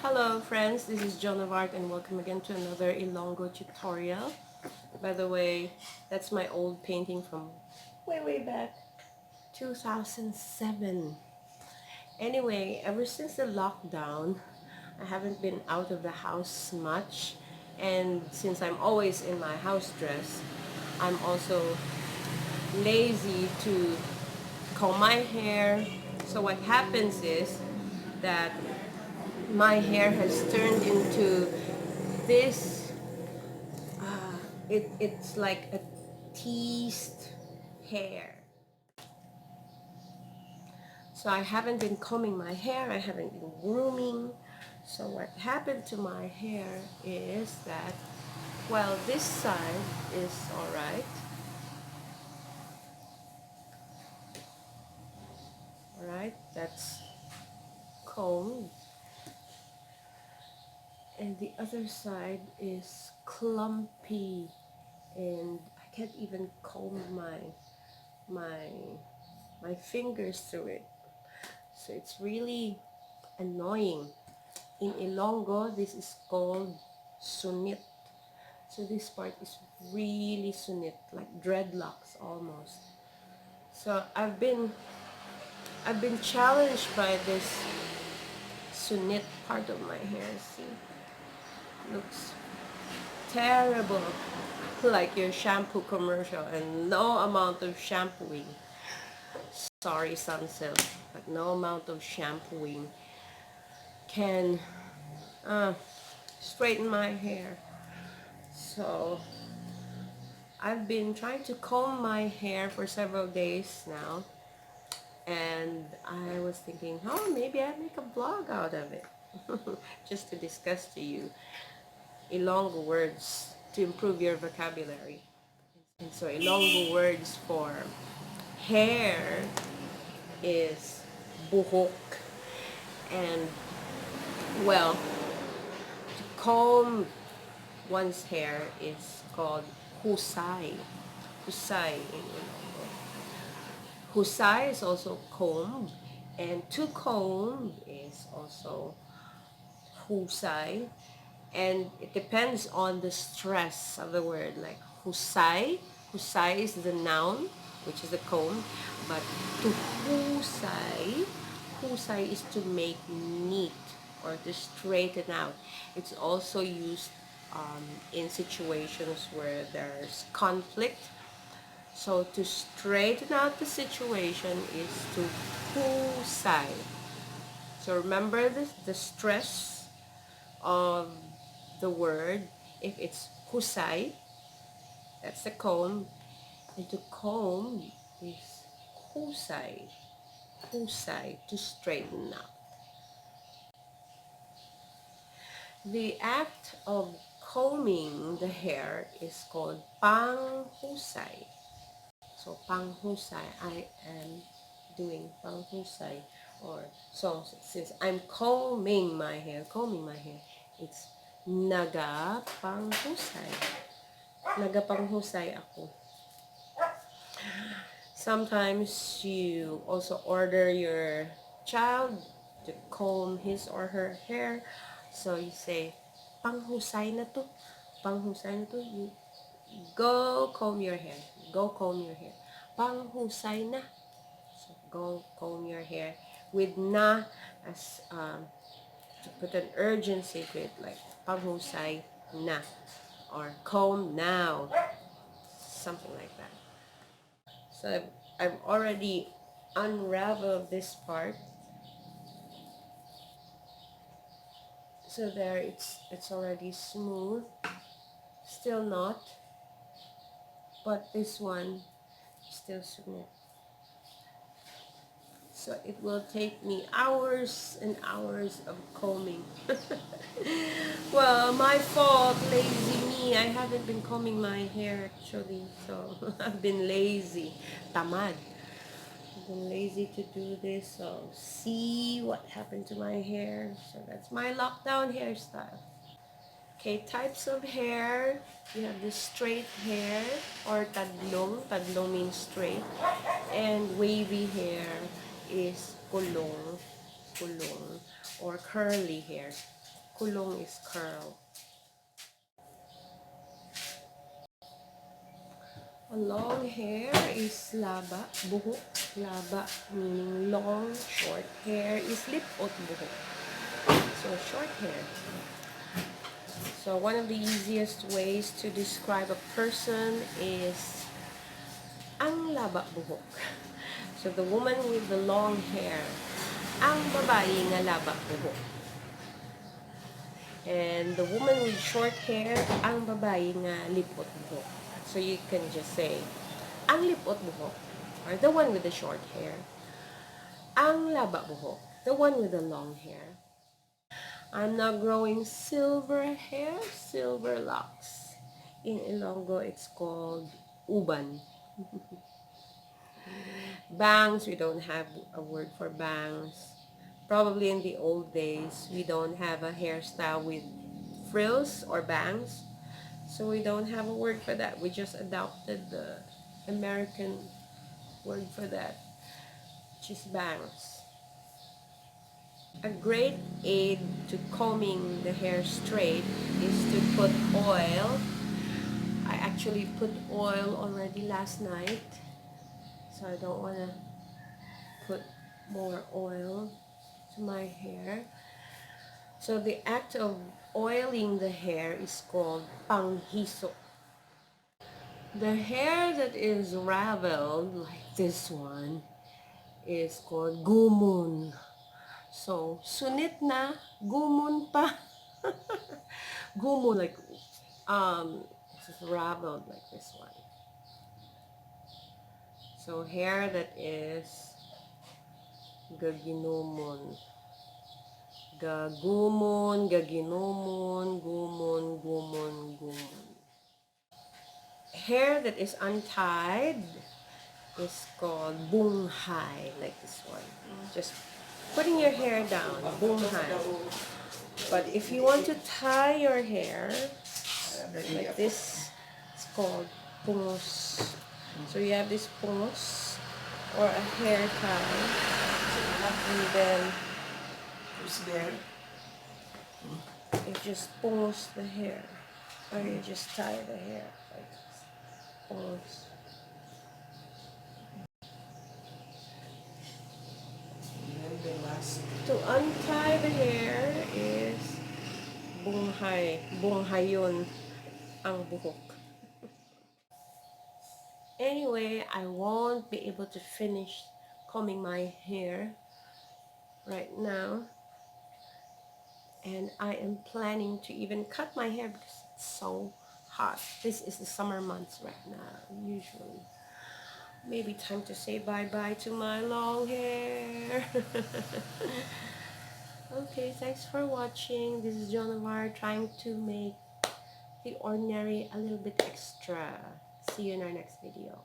Hello friends, this is Joan of Arc and welcome again to another Ilonggo tutorial. By the way, that's my old painting from way back, 2007. Anyway, ever since the lockdown, I haven't been out of the house much, and since I'm always in my house dress, I'm also lazy to comb my hair. So what happens is that my hair has turned into this it's like a teased hair. So I haven't been combing my hair, I haven't been grooming. So what happened to my hair is that, well, this side is alright, that's combed, and the other side is clumpy, and I can't even comb my my fingers through it. So it's really annoying. In Ilonggo, this is called sunit. So this part is really sunit, like dreadlocks almost. So I've been challenged by this sunit part of my hair. See, looks terrible, like your shampoo commercial, and no amount of shampooing. Sorry, Sunsilk, but no amount of shampooing can straighten my hair. So I've been trying to comb my hair for several days now, and I was thinking, oh, maybe I make a vlog out of it just to discuss to you Ilonggo words to improve your vocabulary. And so Ilonggo words for hair is buhok, and well, to comb one's hair is called husay. Husay in Ilonggo. Husay is also comb, and to comb is also husay, and it depends on the stress of the word. Like husay, husay is the noun, which is the comb, but to husay, husay is to make neat or to straighten out. It's also used in situations where there's conflict. So to straighten out the situation is to husay. So remember the stress of the word. If it's husay, that's the comb, and to comb is husay. Husay, to straighten out. The act of combing the hair is called panghusay. So panghusay, I am doing panghusay, or so since I'm combing my hair, it's naga panghusay. Naga panghusay ako. Sometimes you also order your child to comb his or her hair. So you say, panghusay na to. Panghusay na to. You go comb your hair. Go comb your hair. Panghusay na. So go comb your hair. With na as to put an urgency to it, like panghusay na, or comb now. Something like that. So I've already unraveled this part. So there, it's already smooth. Still not, but this one is still smooth. So it will take me hours and hours of combing. Well, my fault, lazy me. I haven't been combing my hair actually, so I've been lazy. Tamad. I've been lazy to do this, so see what happened to my hair. So that's my lockdown hairstyle. Okay, types of hair. You have the straight hair, or tadlong. Tadlong means straight. And wavy hair is kulong, kulong, or curly hair. kulong is curl. A long hair is laba, buhok. Laba meaning long, short hair is lipot buhok. So short hair. So one of the easiest ways to describe a person is ang laba buhok. So the woman with the long hair, ang babae nga laba buhok. And the woman with short hair, ang babae nga lipot buhok. So you can just say, ang lipot buhok, or the one with the short hair. Ang laba buhok, the one with the long hair. I'm now growing silver hair, silver locks. In Ilonggo, it's called uban. Bangs, we don't have a word for bangs. Probably in the old days, we don't have a hairstyle with frills or bangs. So we don't have a word for that. We just adopted the American word for that, which is bangs. A great aid to combing the hair straight is to put oil. I actually put oil already last night, so I don't want to put more oil to my hair. So the act of oiling the hair is called Panghusay. The hair that is raveled, like this one, is called gumon. So, sunit na, gumon pa. Gumon, like, it's raveled like this one. So, hair that is gaginomon. Gagumon, gaginomon, gumon, gumon, gumon. Hair that is untied is called bunghay, like this one. Just putting your hair down, bunghay. But if you want to tie your hair like this, it's called pungos. So you have this pungos or a hair tie, and then you just pungos the hair, or you just tie the hair like this. Pungos. To untie the hair is bunghay. Bunghayon ang buhok. Anyway, I won't be able to finish combing my hair right now. And I am planning to even cut my hair because it's so hot. This is the summer months right now, usually. Maybe time to say bye-bye to my long hair. Okay, thanks for watching. This is Jonavar trying to make the ordinary a little bit extra. See you in our next video.